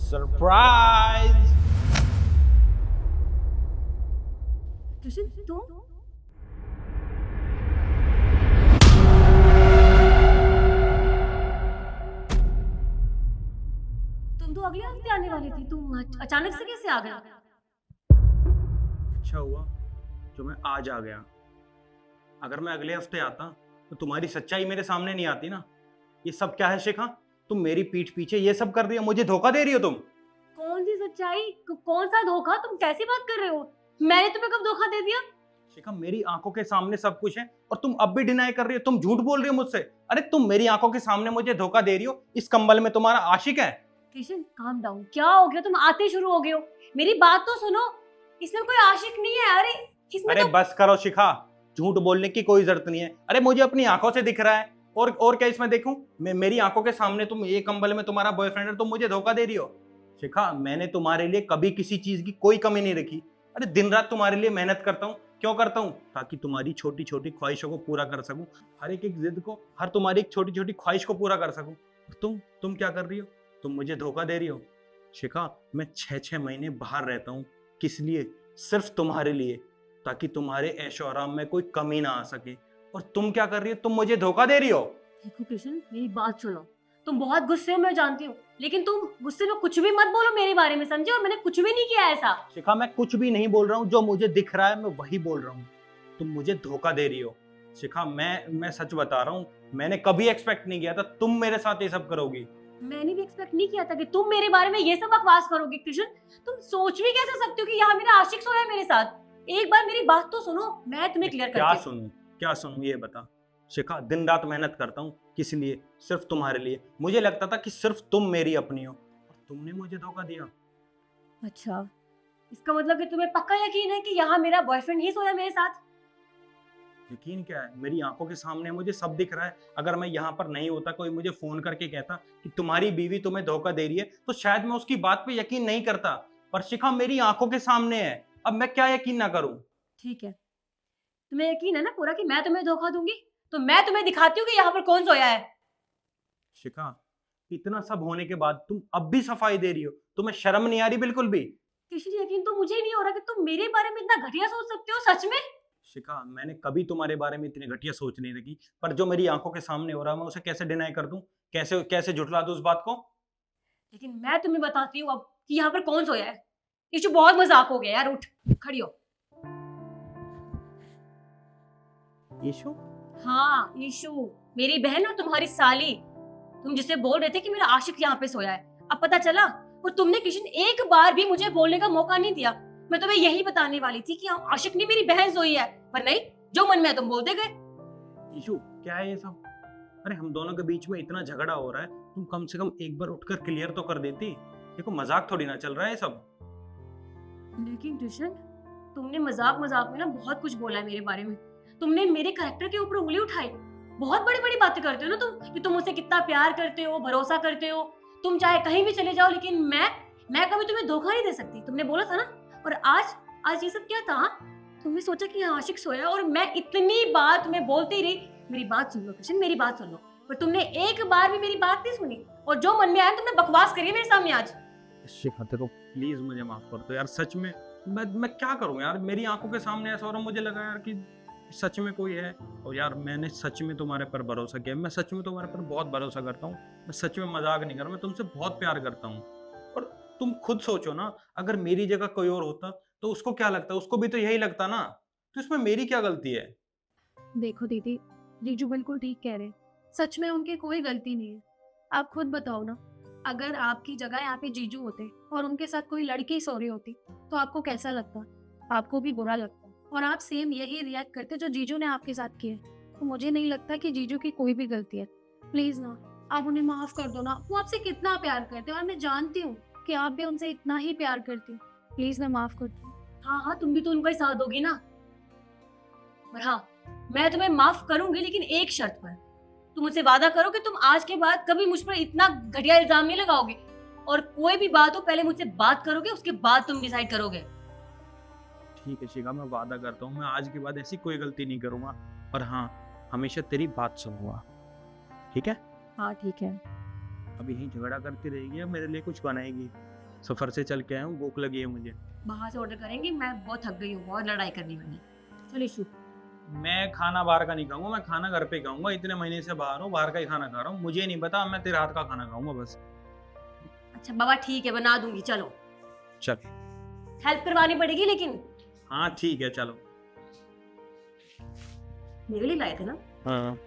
Surprise. Krishna तुम तो अगले हफ्ते आने वाली थी, तुम अचानक से कैसे आ गए? अच्छा हुआ जो मैं आज आ गया। अगर मैं अगले हफ्ते आता तो तुम्हारी सच्चाई मेरे सामने नहीं आती ना। ये सब क्या है शिखा? तुम मेरी पीठ पीछे ये सब कर रही हो, मुझे धोखा दे रही हो तुम। कौन सी सच्चाई, कौन सा धोखा? तुम कैसी बात कर रहे हो? मैंने तुम्हें कब धोखा दे दिया? शिखा मेरी आंखों के सामने सब कुछ है और तुम अब भी डिनाई कर रही हो, तुम झूठ बोल रही हो मुझसे। अरे तुम मेरी आंखों के सामने मुझे धोखा दे रही हो, इस कंबल में तुम्हारा आशिक है। किशन काम डाउन, क्या हो गया? तुम आते शुरू हो गए हो। मेरी बात तो सुनो, इसमें कोई आशिक नहीं है। अरे इसमें अरे तो बस करो शिखा, झूठ बोलने की कोई जरूरत नहीं है। अरे मुझे अपनी आंखों से दिख रहा है, और क्या इसमें देखूं? मेरी आंखों के सामने तुम ये कंबल में तुम्हारा बॉयफ्रेंड है, तुम मुझे धोखा दे रही हो। शिखा मैंने तुम्हारे लिए कभी किसी चीज की कोई कमी नहीं रखी। अरे दिन रात तुम्हारे लिए मेहनत करता हूँ। क्यों करता हूँ? ताकि तुम्हारी छोटी छोटी ख्वाहिशों को पूरा कर सकूं, हर एक जिद को, हर तुम्हारी एक छोटी छोटी ख्वाहिश को पूरा कर सकूं। तुम क्या कर रही हो? तुम मुझे धोखा दे रही हो। शिखा मैं 6-6 महीने बाहर रहता हूँ, किस लिए? सिर्फ तुम्हारे लिए, ताकि तुम्हारे ऐशो आराम में कोई कमी ना आ सके। और तुम क्या कर रही हो? तुम मुझे धोखा दे रही हो। देखो कृष्ण, मेरी बात सुनो। तुम बहुत गुस्से में, मैं जानती हूँ, लेकिन तुम गुस्से में कुछ भी मत बोलो मेरे बारे में, समझे? और मैंने कुछ भी नहीं किया ऐसा। शिखा मैं कुछ भी नहीं बोल रहा हूँ, जो मुझे दिख रहा है मैं वही बोल रहा हूँ। तुम मुझे धोखा दे रही हो। शिखा मैं सच बता रहा हूँ, मैंने कभी एक्सपेक्ट नहीं किया था तुम मेरे साथ ये सब करोगी। मैंने भी एक्सपेक्ट नहीं किया था कि तुम मेरे बारे में ये सब बकवास करोगे। कृष्ण तुम सोच भी कैसे सकते हो कि यहाँ मेरा आशिक सोया है मेरे साथ? एक बार मेरी बात तो सुनो, मैं तुम्हें क्लियर क्या करती हूँ। सुनूं, क्या सुनूं ये बता। शिखा दिन रात मेहनत करता हूँ, किस लिए? सिर्फ तुम्हारे लिए। मुझे लगता था कि सिर्फ तुम मेरी अपनी हो, और तुमने मुझे धोखा दिया। अच्छा, इसका मतलब कि तुम्हें पक्का यकीन है कि यहाँ मेरा बॉयफ्रेंड ही सोया मेरे साथ? यकीन क्या है, मेरी आंखों के सामने मुझे सब दिख रहा है। अगर मैं यहाँ पर नहीं होता, कोई मुझे फोन करके कहता कि तुम्हारी बीवी तुम्हें धोखा दे रही है, तो शायद मैं उसकी बात पे यकीन नहीं करता। पर शिखा मेरी आंखों के सामने है, अब मैं क्या यकीन ना करूं? ठीक है, तुम्हें यकीन है ना पूरा कि मैं तुम्हें धोखा दूंगी? तो मैं तुम्हें दिखाती हूँ कि यहाँ पर कौन सोया है। शिखा इतना सब होने के बाद तुम अब भी सफाई दे रही हो, तुम्हें शर्म नहीं आ रही बिल्कुल भी? किसी यकीन तो मुझे ही नहीं हो रहा कि तुम मेरे बारे में इतना घटिया सोच सकते हो, सच में। शिखा मैंने कभी तुम्हारे बारे में इतनी घटिया सोच नहीं रखी, पर जो मेरी आंखों के सामने हो रहा है मैं उसे कैसे डिनाई कर दूं? कैसे कैसे झुठला दूं उस बात को? लेकिन मैं तुम्हें बताती हूँ अब कि यहाँ पर कौन सोया है। इशू बहुत मजाक हो गया यार, उठ खड़ी हो। ईशु? हाँ ईशू, मेरी बहन और तुम्हारी साली। तुम जिसे बोल रहे थे कि मेरा आशिक यहाँ पे सोया है, अब पता चला। और तुमने किशन एक बार भी मुझे बोलने का मौका नहीं दिया। मैं तुम्हें यही बताने वाली थी कि हाँ आशिक नहीं, मेरी बहन सोई है, पर नहीं, जो मन में है तुम बोलते गए। ईशु क्या है ये सब? अरे हम दोनों के बीच में इतना झगड़ा हो रहा है, तुम कम से कम एक बार उठकर क्लियर तो कर देती। देखो मजाक थोड़ी ना चल रहा है ये सब। लेकिन कृष्ण, तुमने मजाक मजाक में ना बहुत कुछ बोला है मेरे बारे में। तुमने मेरे कैरेक्टर के ऊपर उंगली उठाई। बहुत बड़ी बड़ी बातें करते हो ना तुम, कि तुम मुझसे कितना प्यार करते हो, भरोसा करते हो। तुम चाहे कहीं भी चले जाओ, लेकिन मैं कभी तुम्हें धोखा नहीं दे सकती, तुमने बोला था ना। और आज ये सब क्या था? तुमने सोचा कि यहाँ आशिक सोया, और मैं इतनी बात तुम्हें बोलती रही। मेरी बात सुन लो कृष्ण, मेरी बात सुन लो। पर तुमने एक बार भी मेरी बात नहीं सुनी, और जो मन में आया तुमने बकवास करी मेरे सामने आज। शिखा देखो प्लीज मुझे माफ कर दो यार, सच में मैं क्या करूं यार, मेरी आंखों के सामने ऐसा हो रहा, मुझे लगा यार कि सच में कोई है। और यार मैंने सच में तुम्हारे पर भरोसा किया, मैं सच में तुम्हारे पर बहुत भरोसा करता हूँ। मैं सच में मजाक नहीं कर रहा, मैं तुमसे बहुत प्यार करता हूँ। और तुम खुद सोचो ना, अगर मेरी जगह कोई और होता तो उसको क्या लगता? उसको भी तो यही लगता ना। तो इसमें मेरी क्या गलती है? देखो दीदी, जीजू बिल्कुल ठीक कह रहे हैं। सच में उनकी कोई गलती नहीं है। आप खुद बताओ ना, अगर आपकी जगह यहाँ पे जीजू होते और उनके साथ कोई लड़की सो रही होती तो आपको कैसा लगता? आपको भी बुरा लगता, और आप सेम यही रिएक्ट करते जो जीजू ने आपके साथ किया। तो मुझे नहीं लगता कि जीजू की कोई भी गलती है। प्लीज ना, आप उन्हें माफ कर दो ना। वो आपसे कितना प्यार करते हैं, और मैं जानती हूँ कि आप भी उनसे इतना ही प्यार करती हो। प्लीज ना, माफ कर दो। हाँ हाँ, तुम भी तो उनका ही साथ दोगी ना। और हाँ, मैं तुम्हें माफ करूंगी, लेकिन एक शर्त पर। तुम मुझसे वादा करो कि तुम आज के बाद कभी मुझ पर इतना घटिया इल्जाम नहीं लगाओगे, और कोई भी बात हो पहले मुझसे बात करोगे, उसके बाद तुम डिसाइड करोगे। ठीक है शिखा, मैं वादा करता हूँ मैं आज के बाद ऐसी कोई गलती नहीं करूंगा। और हाँ, हमेशा तेरी बात सुनूंगा। ठीक है? हाँ ठीक है। अब यहीं झगड़ा करती रहेगी या मेरे लिए कुछ बनाएगी? सफर से चल के आया हूँ, भूख लगी है मुझे। बाहर से ऑर्डर करेंगे, मैं बहुत थक गई हूँ, बहुत लड़ाई करनी मैंने। चल इशू। मैं खाना बाहर का नहीं खाऊंगा, मैं खाना घर पे ही खाऊंगा। इतने महीने से बाहर हूँ, बाहर का ही खाना खा रहा हूँ। मुझे नहीं पता, मैं तेरे हाथ का खाना खाऊंगा बस। अच्छा बाबा ठीक है, बना दूंगी, चलो। चल। हेल्प करवानी पड़ेगी लेकिन। हाँ ठीक है, चलो। मेरे लिए लाए थे ना? हाँ